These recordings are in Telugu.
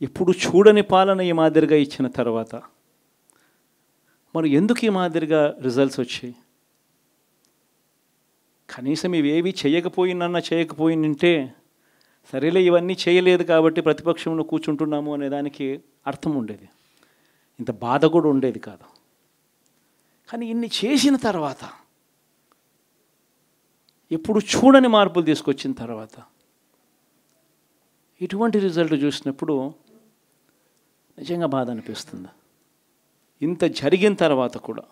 ఇప్పుడు చూడని పాలన ఈ మాదిరిగా ఇచ్చిన తర్వాత మరి ఎందుకు ఈ మాదిరిగా రిజల్ట్స్ వచ్చాయి? కనీసం ఇవేవి చేయకపోయిందంటే సరేలే ఇవన్నీ చేయలేదు కాబట్టి ప్రతిపక్షంలో కూర్చుంటున్నాము అనే దానికి అర్థం ఉండేది, ఇంత బాధ కూడా ఉండేది కాదు. కానీ ఇన్ని చేసిన తర్వాత, ఎప్పుడు చూడని మార్పులు తీసుకొచ్చిన తర్వాత ఇటువంటి రిజల్ట్ చూసినప్పుడు నిజంగా బాధ అనిపిస్తుంది. ఇంత జరిగిన తర్వాత కూడా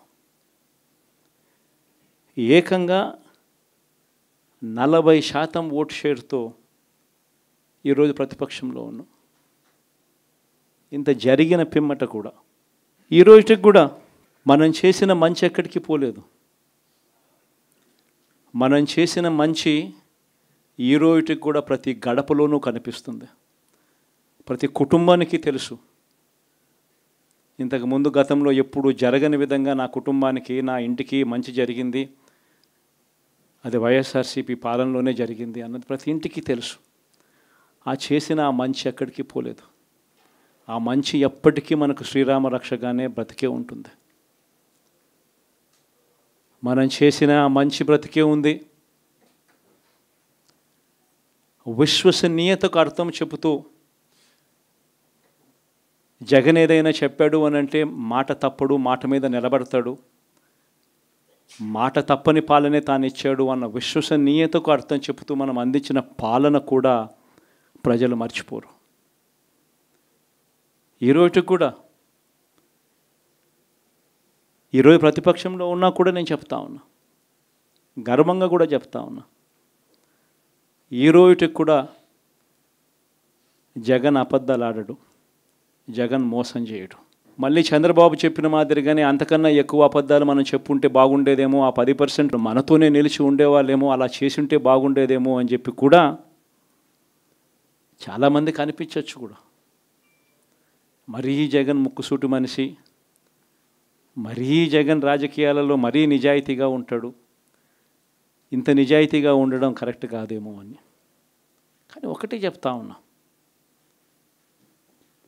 ఏకంగా 40% ఓటు షేర్తో ఈరోజు ప్రతిపక్షంలో ఉన్నాం. ఇంత జరిగిన పిమ్మట కూడా ఈ రోజుకి కూడా మనం చేసిన మంచి ఎక్కడికి పోలేదు. మనం చేసిన మంచి ఈ రోజుకి కూడా ప్రతి గడపలోనూ కనిపిస్తుంది, ప్రతి కుటుంబానికి తెలుసు. ఇంతకుముందు గతంలో ఎప్పుడు జరగని విధంగా నా కుటుంబానికి, నా ఇంటికి మంచి జరిగింది, అది వైఎస్ఆర్సీపీ పాలనలోనే జరిగింది అన్నది ప్రతి ఇంటికి తెలుసు. ఆ చేసిన ఆ మంచి ఎక్కడికి పోలేదు. ఆ మంచి ఎప్పటికీ మనకు శ్రీరామ రక్షగానే బ్రతికే ఉంటుంది. మనం చేసిన ఆ మంచి బ్రతికే ఉంది. విశ్వసనీయతకు అర్థం చెబుతూ జగన్ ఏదైనా చెప్పాడు అని అంటే మాట తప్పడు, మాట మీద నిలబడతాడు, మాట తప్పని పాలనే తాను ఇచ్చాడు అన్న విశ్వసనీయతకు అర్థం చెబుతూ మనం అందించిన పాలన కూడా ప్రజలు మర్చిపోరు. ఈరోజు కూడా ఈరోజు ప్రతిపక్షంలో ఉన్నా కూడా నేను చెప్తా ఉన్నా, గర్వంగా కూడా చెప్తా ఉన్నా, ఈరోజుకి కూడా జగన్ అబద్ధాలు ఆడడు, జగన్ మోసం చేయడు. మళ్ళీ చంద్రబాబు చెప్పిన మాదిరిగానే అంతకన్నా ఎక్కువ అబద్ధాలు మనం చెప్పుంటే బాగుండేదేమో, ఆ 10% మనతోనే నిలిచి ఉండేవాళ్ళేమో, అలా చేసుంటే బాగుండేదేమో అని చెప్పి కూడా చాలామందికి అనిపించవచ్చు కూడా. మరీ జగన్ ముక్కుసూటి మనిషి, మరీ జగన్ రాజకీయాలలో మరీ నిజాయితీగా ఉంటాడు, ఇంత నిజాయితీగా ఉండడం కరెక్ట్ కాదేమో అని. కానీ ఒకటే చెప్తా ఉన్నా,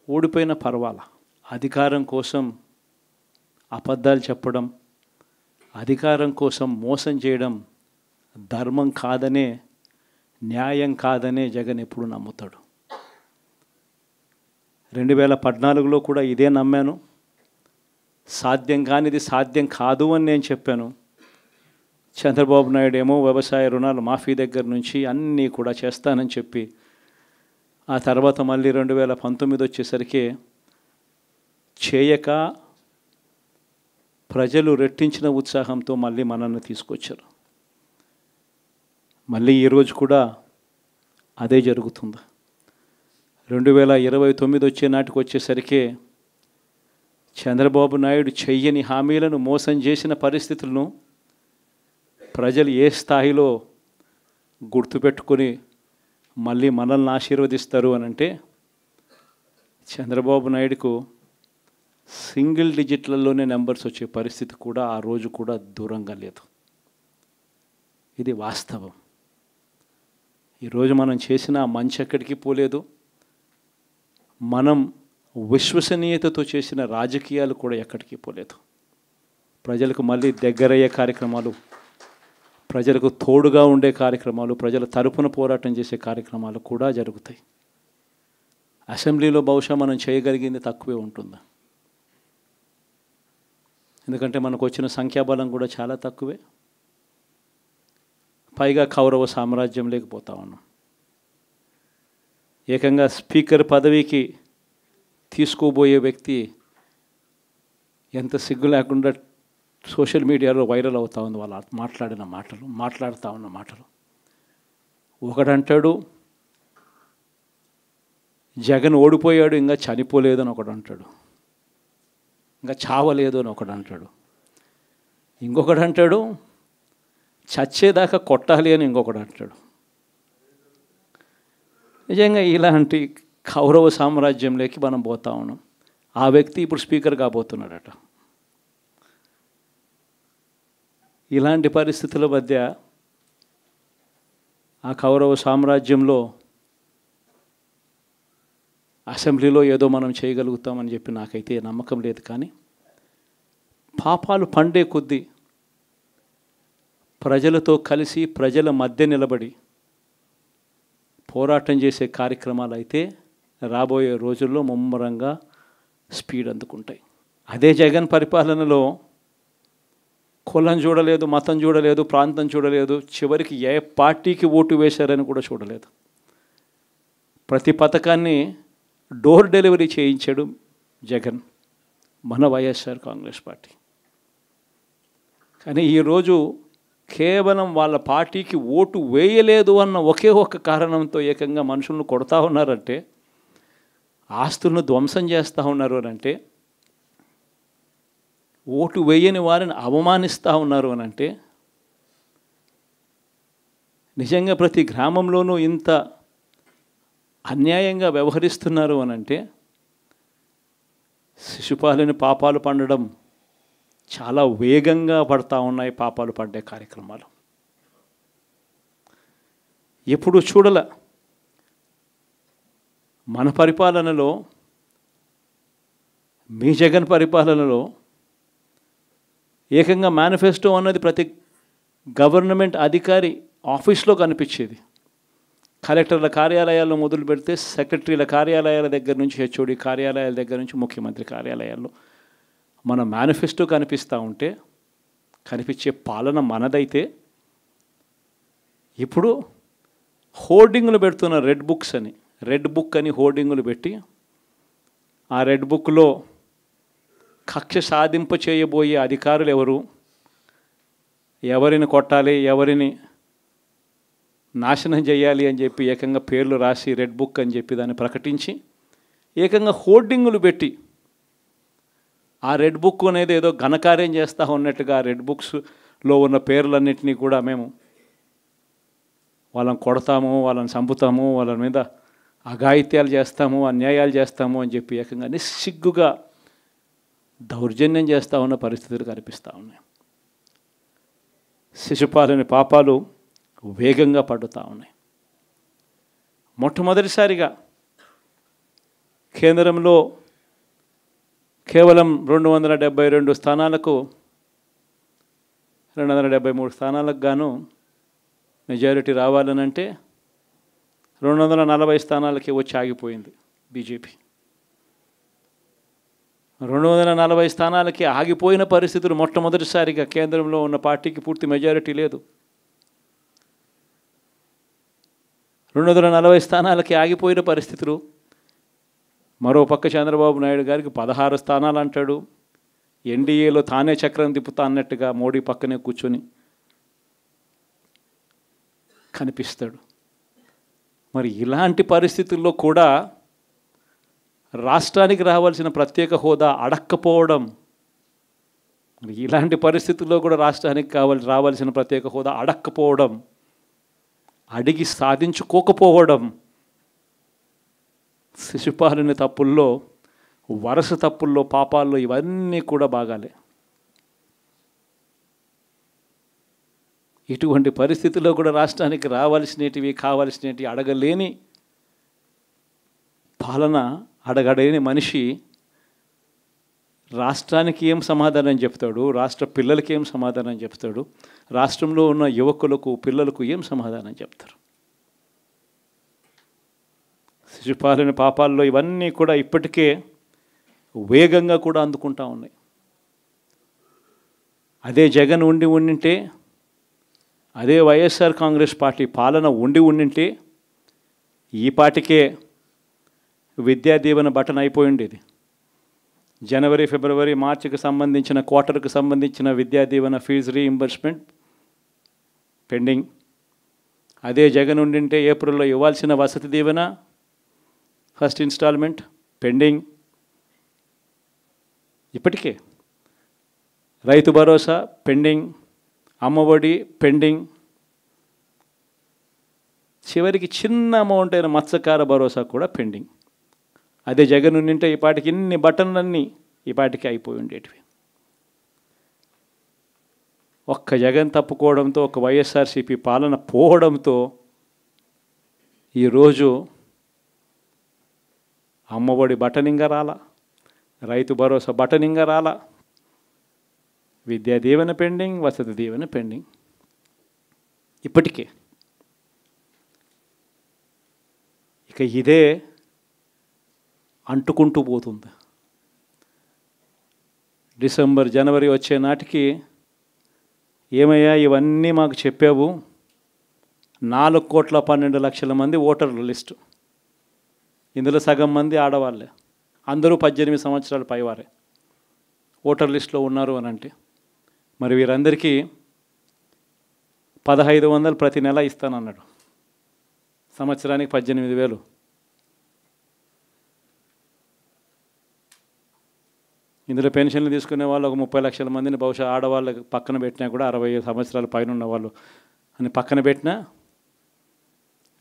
ఓడిపోయిన పర్వాలా, అధికారం కోసం అబద్ధాలు చెప్పడం, అధికారం కోసం మోసం చేయడం ధర్మం కాదనే, న్యాయం కాదనే జగన్ ఎప్పుడు నమ్ముతాడు. 2014లో కూడా ఇదే నమ్మాను. సాధ్యం కానిది సాధ్యం కాదు అని నేను చెప్పాను. చంద్రబాబు నాయుడు ఏమో వ్యవసాయ రుణాలు మాఫీ దగ్గర నుంచి అన్నీ కూడా చేస్తానని చెప్పి, ఆ తర్వాత మళ్ళీ 2019 వచ్చేసరికి చేయక ప్రజలు రెట్టించిన ఉత్సాహంతో మళ్ళీ మనల్ని తీసుకొచ్చారు. మళ్ళీ ఈరోజు కూడా అదే జరుగుతుంది. 2029 వచ్చే నాటికి వచ్చేసరికి చంద్రబాబు నాయుడు చెయ్యని హామీలను, మోసం చేసిన పరిస్థితులను ప్రజలు ఏ స్థాయిలో గుర్తుపెట్టుకొని మళ్ళీ మనల్ని ఆశీర్వదిస్తారు అని అంటే, చంద్రబాబు నాయుడుకు సింగిల్ డిజిట్లలోనే నెంబర్స్ వచ్చే పరిస్థితి కూడా ఆ రోజు కూడా దూరంగా లేదు. ఇది వాస్తవం. ఈరోజు మనం చేసిన మంచి ఎక్కడికి పోలేదు. మనం విశ్వసనీయతతో చేసిన రాజకీయాలు కూడా ఎక్కడికి పోలేదు. ప్రజలకు మళ్ళీ దగ్గరయ్యే కార్యక్రమాలు, ప్రజలకు తోడుగా ఉండే కార్యక్రమాలు, ప్రజల తరపున పోరాటం చేసే కార్యక్రమాలు కూడా జరుగుతాయి. అసెంబ్లీలో బహుశా మనం చేయగలిగింది తక్కువే ఉంటుంది, ఎందుకంటే మనకు వచ్చిన సంఖ్యాబలం కూడా చాలా తక్కువే. పైగా కౌరవ సామ్రాజ్యం లేకపోతా ఉన్నాం. ఏకంగా స్పీకర్ పదవికి తీసుకోబోయే వ్యక్తి ఎంత సిగ్గు లేకుండా సోషల్ మీడియాలో వైరల్ అవుతూ ఉంది వాళ్ళు మాట్లాడుతూ ఉన్న మాటలు. ఒకడంటాడు జగన్ ఓడిపోయాడు, ఇంకా చనిపోలేదు అని ఒకడు అంటాడు, ఇంకా చావలేదు అని ఒకడు అంటాడు, ఇంకొకడు అంటాడు చచ్చేదాకా కొట్టాలి అని ఇంకొకడు అంటాడు. నిజంగా ఇలాంటి కౌరవ సామ్రాజ్యంలోకి మనం పోతా ఉన్నాం. ఆ వ్యక్తి ఇప్పుడు స్పీకర్ కాబోతున్నాడట. ఇలాంటి పరిస్థితుల మధ్య ఆ కౌరవ సామ్రాజ్యంలో అసెంబ్లీలో ఏదో మనం చేయగలుగుతామని చెప్పి నాకైతే నమ్మకం లేదు. కానీ పాపాలు పండే కొద్దీ ప్రజలతో కలిసి ప్రజల మధ్య నిలబడి పోరాటం చేసే కార్యక్రమాలు అయితే రాబోయే రోజుల్లో ముమ్మరంగా స్పీడ్ అందుకుంటాయి. అదే జగన్ పరిపాలనలో కులం చూడలేదు, మతం చూడలేదు, ప్రాంతం చూడలేదు, చివరికి ఏ పార్టీకి ఓటు వేశారని కూడా చూడలేదు. ప్రతి పథకాన్ని డోర్ డెలివరీ చేయించాడు జగన్, మన వైఎస్ఆర్ కాంగ్రెస్ పార్టీ. కానీ ఈరోజు కేవలం వాళ్ళ పార్టీకి ఓటు వేయలేదు అన్న ఒకే ఒక్క కారణంతో ఏకంగా మనుషులను కొడతా ఉన్నారంటే, ఆస్తులను ధ్వంసం చేస్తూ ఉన్నారు అని అంటే, ఓటు వేయని వారిని అవమానిస్తూ ఉన్నారు అని అంటే, నిజంగా ప్రతి గ్రామంలోనూ ఇంత అన్యాయంగా వ్యవహరిస్తున్నారు అని అంటే, శిశుపాలని పాపాలు పండడం చాలా వేగంగా పడతా ఉన్నాయి. పాపాలు పడ్డే కార్యక్రమాలు ఎప్పుడు చూడల. మన పరిపాలనలో, మీ జగన్ పరిపాలనలో ఏకంగా మేనిఫెస్టో అన్నది ప్రతి గవర్నమెంట్ అధికారి ఆఫీస్లో కనిపించేది. కలెక్టర్ల కార్యాలయాల్లో మొదలు పెడితే సెక్రటరీల కార్యాలయాల దగ్గర నుంచి, హెచ్ఓడి కార్యాలయాల దగ్గర నుంచి ముఖ్యమంత్రి కార్యాలయాల్లో మన మేనిఫెస్టో కనిపిస్తూ ఉంటే, కనిపించే పాలన మనదైతే, ఇప్పుడు హోర్డింగులు పెడుతున్న రెడ్ బుక్స్ అని, రెడ్ బుక్ అని హోర్డింగులు పెట్టి, ఆ రెడ్ బుక్లో కక్ష సాధింప చేయబోయే అధికారులు ఎవరు, ఎవరిని కొట్టాలి, ఎవరిని నాశనం చేయాలి అని చెప్పి ఏకంగా పేర్లు రాసి రెడ్ బుక్ అని చెప్పి దాన్ని ప్రకటించి ఏకంగా హోర్డింగులు పెట్టి, ఆ రెడ్ బుక్ అనేది ఏదో ఘనకార్యం చేస్తూ ఉన్నట్టుగా ఆ రెడ్ బుక్స్లో ఉన్న పేర్లన్నింటినీ కూడా మేము వాళ్ళని కొడతాము, వాళ్ళని చంపుతాము, వాళ్ళ మీద అఘాయిత్యాలు చేస్తాము, అన్యాయాలు చేస్తాము అని చెప్పి ఏకంగా నిస్సిగ్గుగా దౌర్జన్యం చేస్తూ ఉన్న పరిస్థితులు కనిపిస్తూ ఉన్నాయి. శిశుపాలని పాపాలు వేగంగా పడుతూ ఉన్నాయి. మొట్టమొదటిసారిగా కేంద్రంలో కేవలం 272 స్థానాలకు 273 స్థానాలకు గాను మెజారిటీ రావాలనంటే 240 స్థానాలకి వచ్చి ఆగిపోయింది బీజేపీ. 240 స్థానాలకి ఆగిపోయిన పరిస్థితులు మొట్టమొదటిసారిగా కేంద్రంలో ఉన్న పార్టీకి పూర్తి మెజారిటీ లేదు. 240 స్థానాలకి ఆగిపోయిన పరిస్థితులు. మరో పక్క చంద్రబాబు నాయుడు గారికి 16 స్థానాలు అంటాడు. ఎన్డీఏలో తానే చక్రం తిప్పుతా అన్నట్టుగా మోడీ పక్కనే కూర్చొని కనిపిస్తాడు. మరి ఇలాంటి పరిస్థితుల్లో కూడా రాష్ట్రానికి రావాల్సిన ప్రత్యేక హోదా అడక్కపోవడం, ఇలాంటి పరిస్థితుల్లో కూడా రాష్ట్రానికి రావాల్సిన ప్రత్యేక హోదా అడక్కపోవడం, అడిగి సాధించుకోకపోవడం, శిశుపాలని తప్పుల్లో, వరుస తప్పుల్లో, పాపాల్లో ఇవన్నీ కూడా బాగాలే. ఇటువంటి పరిస్థితుల్లో కూడా రాష్ట్రానికి రావాల్సినవి, కావాల్సినవి అడగలేని పాలన, అడగలేని మనిషి రాష్ట్రానికి ఏం సమాధానం చెప్తాడు, రాష్ట్ర పిల్లలకి ఏం సమాధానం చెప్తాడు, రాష్ట్రంలో ఉన్న యువకులకు, పిల్లలకు ఏం సమాధానం చెప్తారు? శిశుపాలని పాపాల్లో ఇవన్నీ కూడా ఇప్పటికే వేగంగా కూడా అందుకుంటా ఉన్నాయి. అదే జగన్ ఉండింటే, అదే వైఎస్ఆర్ కాంగ్రెస్ పార్టీ పాలన ఉండింటే ఈ పాటికే విద్యా దీవెన బటన్ అయిపోయి ఉండేది. జనవరి, ఫిబ్రవరి, మార్చికి సంబంధించిన క్వార్టర్కి సంబంధించిన Vidya Deevena fee reimbursement pending. అదే జగన్ ఉండింటే ఏప్రిల్లో ఇవ్వాల్సిన Vasathi Deevena first instalment pending. ఇప్పటికే రైతు భరోసా పెండింగ్, అమ్మఒడి పెండింగ్, చివరికి చిన్న అమౌంట్ అయిన మత్స్యకార భరోసా కూడా పెండింగ్. అదే జగన్ ఉండింటే ఈ పాటికి ఇన్ని బటన్లన్నీ ఈ పాటికి అయిపోయి ఉండేటివి. ఒక్క జగన్ తప్పుకోవడంతో, ఒక వైఎస్ఆర్సీపీ పాలన పోవడంతో ఈరోజు అమ్మఒడి బటనింగా రాలా, రైతు భరోసా బటనింగా రాలా, విద్యా దీవెన పెండింగ్, వసతి దీవెన పెండింగ్. ఇప్పటికే ఇక ఇదే అంటుకుంటూ పోతుంది. డిసెంబర్ జనవరి వచ్చే నాటికి ఏమయ్యా ఇవన్నీ మాకు చెప్పావు, 4,12,00,000 మంది ఓటర్ల లిస్టు, ఇందులో సగం మంది ఆడవాళ్ళే, అందరూ 18 సంవత్సరాల పైవారే ఓటర్ లిస్టులో ఉన్నారు అని అంటే, మరి వీరందరికీ 1,500 ప్రతి నెల ఇస్తానన్నాడు, సంవత్సరానికి 18,000. ఇందులో పెన్షన్లు తీసుకునే వాళ్ళు ఒక 30 లక్షల మందిని బహుశా ఆడవాళ్ళకి పక్కన పెట్టినా కూడా 60 సంవత్సరాల పైన ఉన్న వాళ్ళు అని పక్కన పెట్టినా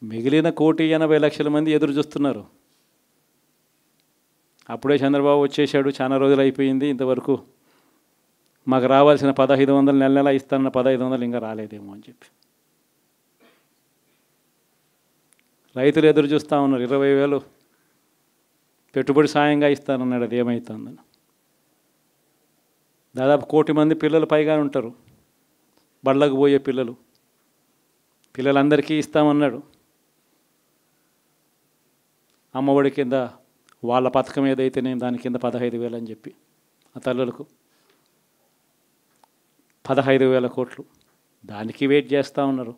మిగిలిన 1,80,00,000 మంది ఎదురు చూస్తున్నారు. అప్పుడే చంద్రబాబు వచ్చేసాడు, చాలా రోజులు అయిపోయింది, ఇంతవరకు మాకు రావాల్సిన 1,500 నెల నెల ఇస్తానన్న 1,500 ఇంకా రాలేదేమో అని చెప్పి రైతులు ఎదురు చూస్తూ ఉన్నారు. 20,000 పెట్టుబడి సాయంగా ఇస్తానన్నాడు, అది ఏమవుతుందని. దాదాపు 1,000,000 మంది పిల్లలు పైగా ఉంటారు, బళ్ళకు పోయే పిల్లలందరికీ ఇస్తామన్నాడు. అమ్మఒడి కింద వాళ్ళ పథకం ఏదైతే నేను దాని కింద 15,000 అని చెప్పి ఆ తల్లులకు 15,000 కోట్లు, దానికి వెయిట్ చేస్తూ ఉన్నారు.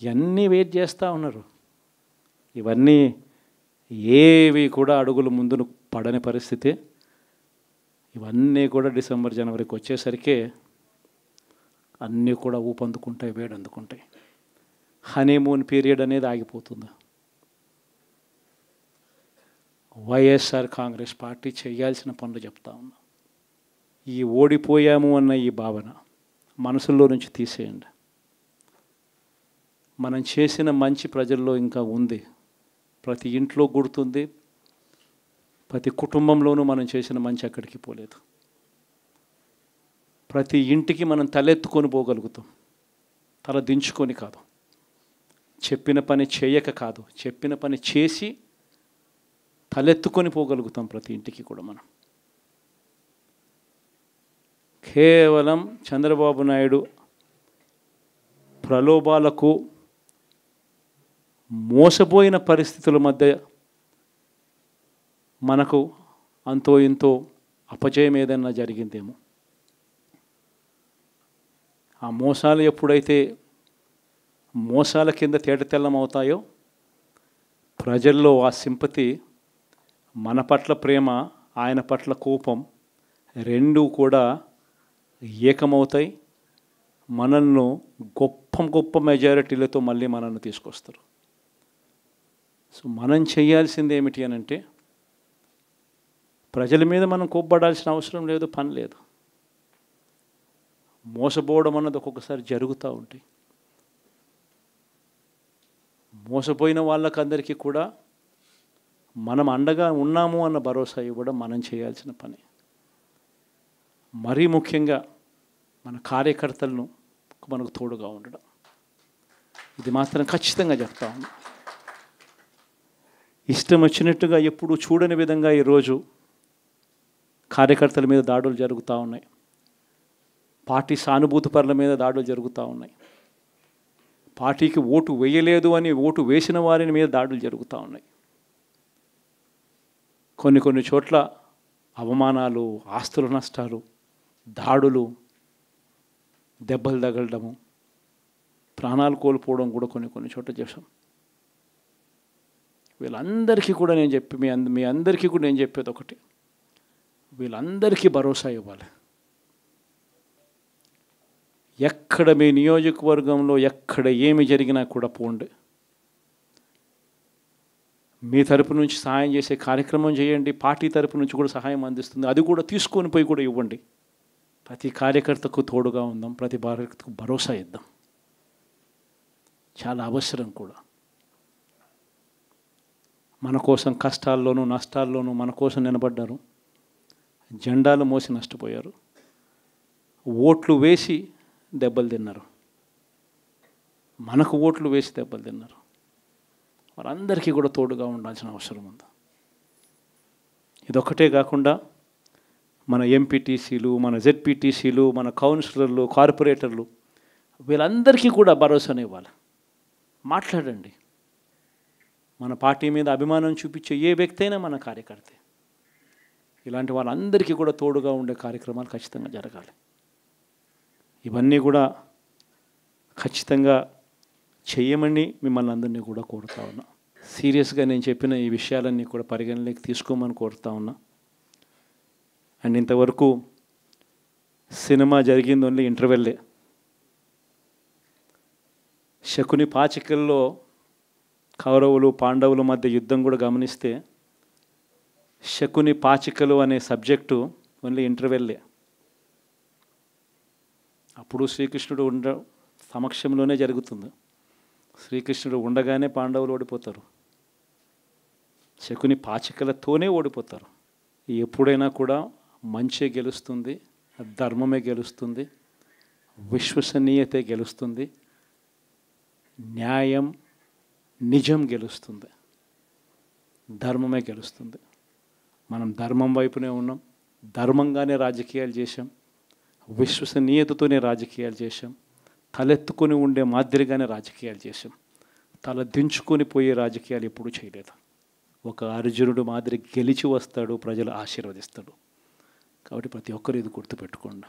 ఇవన్నీ వెయిట్ చేస్తూ ఉన్నారు. ఇవన్నీ ఏవి కూడా అడుగులు ముందును పడని పరిస్థితి. ఇవన్నీ కూడా డిసెంబర్ జనవరికి వచ్చేసరికి అన్నీ కూడా ఊపందుకుంటాయి, వేడందుకుంటాయి. హనీమూన్ పీరియడ్ అనేది ఆగిపోతుంది. వైఎస్ఆర్ కాంగ్రెస్ పార్టీ చేయాల్సిన పనులు చెప్తా ఉన్నా. ఈ ఓడిపోయాము అన్న ఈ భావన మనసులో నుంచి తీసేయండి. మనం చేసిన మంచి ప్రజల్లో ఇంకా ఉంది, ప్రతి ఇంట్లో గుర్తుంది, ప్రతి కుటుంబంలోనూ మనం చేసిన మంచి ఎక్కడికి పోలేదు. ప్రతి ఇంటికి మనం తలెత్తుకొని పోగలుగుతాం, తల దించుకొని కాదు, చెప్పిన పని చేయక కాదు, చెప్పిన పని చేసి తలెత్తుకొని పోగలుగుతాం ప్రతి ఇంటికి కూడా మనం. కేవలం చంద్రబాబు నాయుడు ప్రలోభాలకు మోసపోయిన పరిస్థితుల మధ్య మనకు అంతో ఇంతో అపజయం ఏదైనా జరిగిందేమో. ఆ మోసాలు ఎప్పుడైతే మోసాల కింద తేటతెల్లం అవుతాయో ప్రజల్లో ఆ సింపతి, మన పట్ల ప్రేమ, ఆయన పట్ల కోపం రెండూ కూడా ఏకమవుతాయి. మనల్ని గొప్ప మెజారిటీలతో మళ్ళీ మనల్ని తీసుకొస్తారు. సో మనం చేయాల్సింది ఏమిటి అని అంటే, ప్రజల మీద మనం కోప్పడాల్సిన అవసరం లేదు, పని లేదు. మోసపోవడం అన్నది ఒక్కొక్కసారి జరుగుతూ ఉంటాయి. మోసపోయిన వాళ్ళకందరికీ కూడా మనం అండగా ఉన్నాము అన్న భరోసా ఇవ్వడం మనం చేయాల్సిన పని. మరీ ముఖ్యంగా మన కార్యకర్తలను మనకు తోడుగా ఉండడం, ఇది మాత్రం ఖచ్చితంగా చెప్తా ఉన్నా. ఇష్టం వచ్చినట్టుగా ఎప్పుడు చూడని విధంగా ఈరోజు కార్యకర్తల మీద దాడులు జరుగుతూ ఉన్నాయి, పార్టీ సానుభూతి పరుల మీద దాడులు జరుగుతూ ఉన్నాయి, పార్టీకి ఓటు వేయలేదు అని ఓటు వేసిన వారిని మీద దాడులు జరుగుతూ ఉన్నాయి. కొన్ని చోట్ల అవమానాలు, ఆస్తుల నష్టాలు, దాడులు, దెబ్బలు తగలడము, ప్రాణాలు కోల్పోవడం కూడా కొన్ని చోట్ల చేశాం. వీళ్ళందరికీ కూడా నేను మీ అందరికీ కూడా నేను చెప్పేది ఒకటి, వీళ్ళందరికీ భరోసా ఇవ్వాలి. ఎక్కడ మీ నియోజకవర్గంలో ఎక్కడ ఏమి జరిగినా కూడా పోండి, మీ తరపు నుంచి సహాయం చేసే కార్యక్రమం చేయండి. పార్టీ తరపు నుంచి కూడా సహాయం అందిస్తుంది, అది కూడా తీసుకొని పోయి కూడా ఇవ్వండి. ప్రతి కార్యకర్తకు తోడుగా ఉందాం, ప్రతి కార్యకర్తకు భరోసా ఇద్దాం, చాలా అవసరం కూడా. మన కోసం కష్టాల్లోనూ నష్టాల్లోనూ మన కోసం నిలబడ్డారు, జెండాలు మోసి నష్టపోయారు, ఓట్లు వేసి దెబ్బలు తిన్నారు, మనకు ఓట్లు వేసి దెబ్బలు తిన్నారు. వారందరికీ కూడా తోడుగా ఉండాల్సిన అవసరం ఉంది. ఇదొక్కటే కాకుండా మన ఎంపీటీసీలు, మన జెడ్పీటీసీలు, మన కౌన్సిలర్లు, కార్పొరేటర్లు వీళ్ళందరికీ కూడా భరోసానివ్వాలి. మాట్లాడండి. మన పార్టీ మీద అభిమానం చూపించే ఏ వ్యక్తి అయినా మన కార్యకర్తే. ఇలాంటి వాళ్ళందరికీ కూడా తోడుగా ఉండే కార్యక్రమాలు ఖచ్చితంగా జరగాలి. ఇవన్నీ కూడా ఖచ్చితంగా చేయమని మిమ్మల్ని అందరినీ కూడా కోరుతా ఉన్నా. సీరియస్గా నేను చెప్పిన ఈ విషయాలన్నీ కూడా పరిగణలోకి తీసుకోమని కోరుతా ఉన్నా. అండ్ ఇంతవరకు సినిమా జరిగింది ఓన్లీ ఇంటర్వెల్లే. శకుని పాచికల్లో కౌరవులు పాండవుల మధ్య యుద్ధం కూడా గమనిస్తే శకుని పాచికలు అనే సబ్జెక్టు ఓన్లీ ఇంటర్వెల్లే. అప్పుడు శ్రీకృష్ణుడు సమక్షంలోనే జరుగుతుంది. శ్రీకృష్ణుడు ఉండగానే పాండవులు ఓడిపోతారు. శకుని పాచికలతోనే ఓడిపోతారు. ఎప్పుడైనా కూడా మంచే గెలుస్తుంది, ధర్మమే గెలుస్తుంది, విశ్వసనీయతే గెలుస్తుంది, న్యాయం నిజం గెలుస్తుంది, ధర్మమే గెలుస్తుంది. మనం ధర్మం వైపునే ఉన్నాం, ధర్మంగానే రాజకీయాలు చేశాం, విశ్వసనీయతతోనే రాజకీయాలు చేశాం, తలెత్తుకొని ఉండే మాదిరిగానే రాజకీయాలు చేశాం. తల దించుకొని పోయే రాజకీయాలు ఎప్పుడూ చేయలేదు. ఒక అర్జునుడు మాదిరి గెలిచి వస్తాడు, ప్రజలు ఆశీర్వదిస్తాడు. కాబట్టి ప్రతి ఒక్కరు ఇది గుర్తుపెట్టుకోండి.